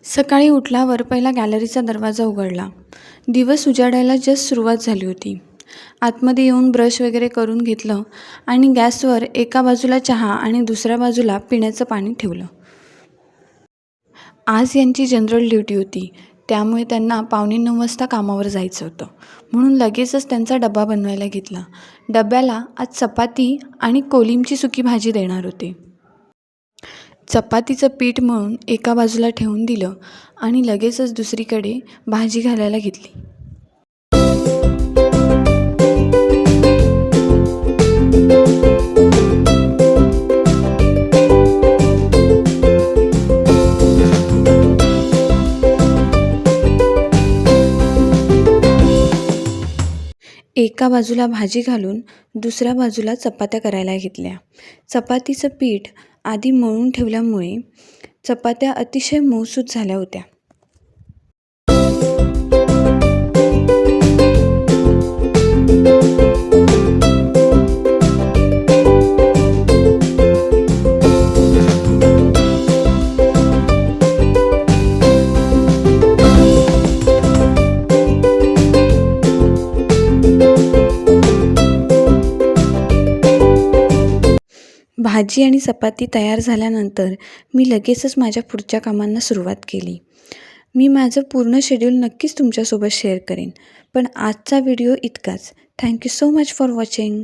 सकाळी उठल्यावर पहिला गॅलरीचा दरवाजा उघडला. दिवस उजाडायला जस्ट सुरुवात झाली होती. आतमध्ये येऊन ब्रश वगैरे करून घेतलं आणि गॅसवर एका बाजूला चहा आणि दुसऱ्या बाजूला पिण्याचं पाणी ठेवलं. आज यांची जनरल ड्युटी होती, त्यामुळे त्यांना 8:45 वाजता कामावर जायचं होतं. म्हणून लगेचच त्यांचा डबा बनवायला घेतला. डब्याला आज चपाती आणि कोलिमची सुकी भाजी देणार होते. चपातीचं पीठ मळून एका बाजूला ठेवून दिलं आणि लगेचच दुसरीकडे भाजी घालायला घेतली. एका बाजूला भाजी घालून दुसऱ्या बाजूला चपात्या करायला घेतल्या. चपातीचं पीठ आधी मळून ठेवल्यामुळे चपात्या अतिशय मऊसूत झाल्या होत्या. भाजी आणि चपाती तयार झाल्यानंतर मी लगेचच माझ्या पुढच्या कामांना सुरुवात केली. मी माझं पूर्ण शेड्यूल नक्कीच तुमच्यासोबत शेअर करेन, पण आजचा व्हिडिओ इतकाच. Thank you so much for watching.